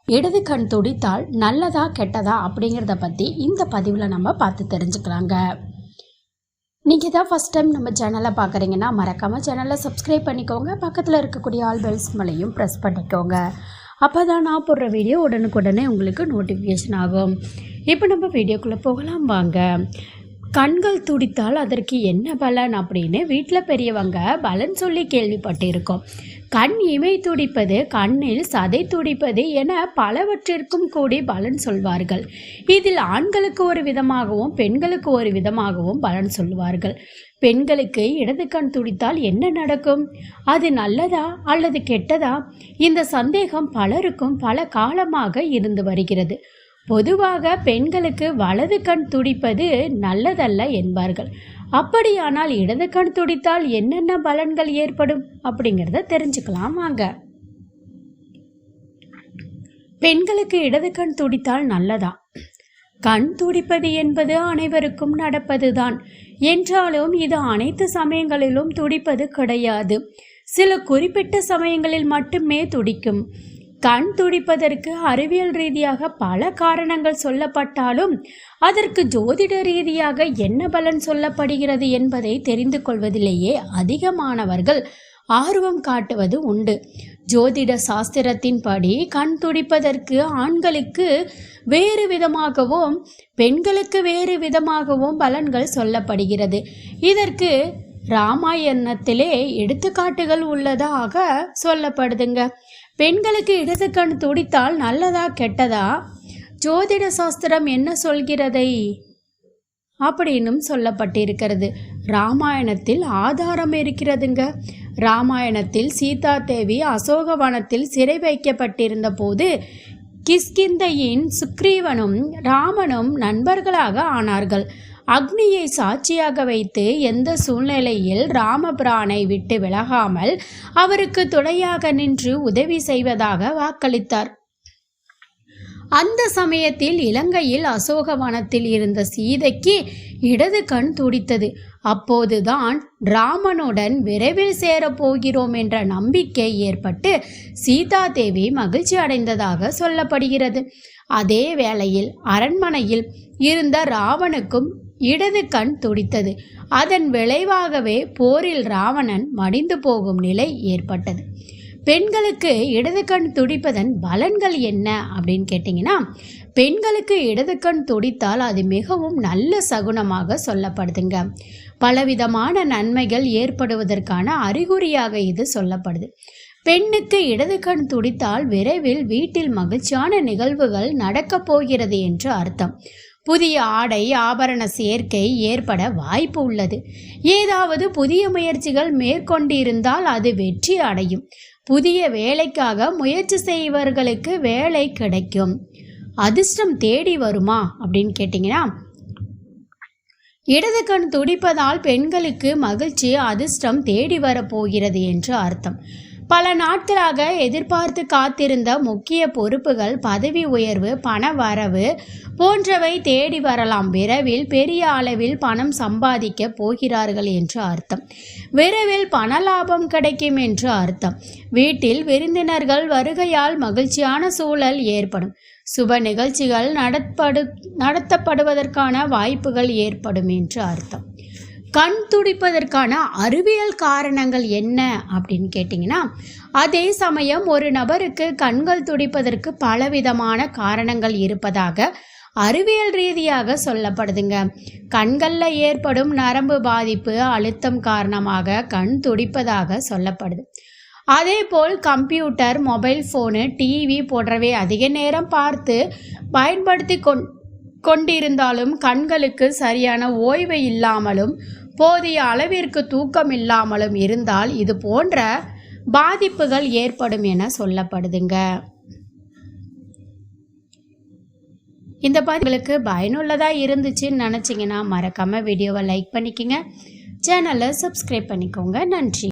இடது கண் துடித்தால் நல்லதா கெட்டதா அப்படிங்கிறத பற்றி இந்த பதிவில் நம்ம பார்த்து தெரிஞ்சுக்கலாங்க. நீங்கள் தான் ஃபஸ்ட் டைம் நம்ம சேனலை பார்க்குறீங்கன்னா மறக்காமல் சேனலை சப்ஸ்கிரைப் பண்ணிக்கோங்க. பக்கத்தில் இருக்கக்கூடிய ஆல் பெல்ஸ் மேலேயும் ப்ரெஸ் பண்ணிக்கோங்க. அப்போ தான் நான் போடுற வீடியோ உடனுக்குடனே உங்களுக்கு நோட்டிஃபிகேஷன் ஆகும். இப்போ நம்ம வீடியோக்குள்ளே போகலாம் வாங்க. கண்கள் துடித்தால் அதற்கு என்ன பலன் அப்படின்னு வீட்டில் பெரியவங்க பலன் சொல்லி கேள்விப்பட்டிருக்கோம். கண் இமை துடிப்பது, கண்ணில் சதை துடிப்பது என பலவற்றிற்கும் கூடி பலன் சொல்வார்கள். இதில் ஆண்களுக்கு ஒரு விதமாகவும் பெண்களுக்கு ஒரு விதமாகவும் பலன் சொல்வார்கள். பெண்களுக்கு இடது கண் துடித்தால் என்ன நடக்கும்? அது நல்லதா அல்லது கெட்டதா? இந்த சந்தேகம் பலருக்கும் பல காலமாக இருந்து வருகிறது. பொதுவாக பெண்களுக்கு வலது கண் துடிப்பது நல்லதல்ல என்பார்கள். அப்படியானால் இடது கண் துடித்தால் என்னென்ன பலன்கள் ஏற்படும் அப்படிங்கிறத தெரிஞ்சுக்கலாம் வாங்க. பெண்களுக்கு இடது கண் துடித்தால் நல்லதா? கண் துடிப்பது என்பது அனைவருக்கும் நடப்பதுதான். என்றாலும் இது அனைத்து சமயங்களிலும் துடிப்பது கிடையாது. சில குறிப்பிட்ட சமயங்களில் மட்டுமே துடிக்கும். கண் துடிப்பதற்கு அறிவியல் ரீதியாக பல காரணங்கள் சொல்லப்பட்டாலும் அதற்கு ஜோதிட ரீதியாக என்ன பலன் சொல்லப்படுகிறது என்பதை தெரிந்து கொள்வதிலேயே அதிகமானவர்கள் ஆர்வம் காட்டுவது உண்டு. ஜோதிட சாஸ்திரத்தின்படி கண் துடிப்பதற்கு ஆண்களுக்கு வேறு விதமாகவும் பெண்களுக்கு வேறு விதமாகவும் பலன்கள் சொல்லப்படுகிறது. இதற்கு ராமாயணத்திலே எடுத்துக்காட்டுகள் உள்ளதாக சொல்லப்படுதுங்க. பெண்களுக்கு இடது கண் துடித்தால் நல்லதா கெட்டதா? ஜோதிட சாஸ்திரம் என்ன சொல்கிறதை அப்படின்னும் சொல்லப்பட்டிருக்கிறது. ராமாயணத்தில் ஆதாரம் இருக்கிறதுங்க. ராமாயணத்தில் சீதா தேவி அசோகவனத்தில் சிறை வைக்கப்பட்டிருந்த போது கிஷ்கிந்தையின் சுக்ரீவனும் ராமனும் நண்பர்களாக ஆனார்கள். அக்னியை சாட்சியாக வைத்து எந்த சூழ்நிலையில் ராமபிரானை விட்டு விலகாமல் அவருக்கு துணையாக நின்று உதவி செய்வதாக வாக்களித்தார். அந்த சமயத்தில் இலங்கையில் அசோகவனத்தில் இருந்த சீதைக்கு இடது கண் துடித்தது. அப்போதுதான் ராமனுடன் விரைவில் சேரப்போகிறோம் என்ற நம்பிக்கை ஏற்பட்டு சீதா தேவி மகிழ்ச்சி அடைந்ததாக சொல்லப்படுகிறது. அதே வேளையில் அரண்மனையில் இருந்த ராவனுக்கும் இடது கண் துடித்தது. அதன் விளைவாகவே போரில் ராவணன் மடிந்து போகும் நிலை ஏற்பட்டது. பெண்களுக்கு இடது கண் துடிப்பதன் பலன்கள் என்ன அப்படின்னு கேட்டிங்கன்னா, பெண்களுக்கு இடது கண் துடித்தால் அது மிகவும் நல்ல சகுனமாக சொல்லப்படுதுங்க. பலவிதமான நன்மைகள் ஏற்படுவதற்கான அறிகுறியாக இது சொல்லப்படுது. பெண்ணுக்கு இடது கண் துடித்தால் விரைவில் வீட்டில் மகிழ்ச்சியான நிகழ்வுகள் நடக்கப் போகிறது என்று அர்த்தம். புதிய ஆடை ஆபரண சேர்க்கை ஏற்பட வாய்ப்பு உள்ளது. ஏதாவது புதிய முயற்சிகள் மேற்கொண்டிருந்தால் அது வெற்றி அடையும். புதிய வேலைக்காக முயற்சி செய்வர்களுக்கு வேலை கிடைக்கும். அதிர்ஷ்டம் தேடி வருமா அப்படின்னு கேட்டிங்கன்னா, இடது கண் துடிப்பதால் பெண்களுக்கு மகிழ்ச்சி, அதிர்ஷ்டம் தேடி வரப்போகிறது என்று அர்த்தம். பல நாட்களாக எதிர்பார்த்து காத்திருந்த முக்கிய பொறுப்புகள், பதவி உயர்வு, பண வரவு போன்றவை தேடி வரலாம். விரைவில் பெரிய அளவில் பணம் சம்பாதிக்க போகிறார்கள் என்று அர்த்தம். விரைவில் பண லாபம் கிடைக்கும் என்று அர்த்தம். வீட்டில் விருந்தினர்கள் வருகையால் மகிழ்ச்சியான சூழல் ஏற்படும். சுப நிகழ்ச்சிகள் நடத்தப்படுவதற்கான வாய்ப்புகள் ஏற்படும் என்று அர்த்தம். கண் துடிப்பதற்கான அறிவியல் காரணங்கள் என்ன அப்படின்னு கேட்டிங்கன்னா, அதே சமயம் ஒரு நபருக்கு கண்கள் துடிப்பதற்கு பலவிதமான காரணங்கள் இருப்பதாக அறிவியல் ரீதியாக சொல்லப்படுதுங்க. கண்களில் ஏற்படும் நரம்பு பாதிப்பு, அழுத்தம் காரணமாக கண் துடிப்பதாக சொல்லப்படுது. அதேபோல் கம்ப்யூட்டர், மொபைல் ஃபோனு, டிவி போன்றவை அதிக நேரம் பார்த்து பயன்படுத்தி கொண்டிருந்தாலும் கண்களுக்கு சரியான ஓய்வு இல்லாமலும் போதிய அளவிற்கு தூக்கம் இல்லாமலும் இருந்தால் இது போன்ற பாதிப்புகள் ஏற்படும் என சொல்லப்படுதுங்க. இந்த பதிவுகளுக்கு பயனுள்ளதாக இருந்துச்சுன்னு நினச்சிங்கன்னா மறக்காமல் வீடியோவை லைக் பண்ணிக்கோங்க. சேனலை சப்ஸ்கிரைப் பண்ணிக்கோங்க. நன்றி.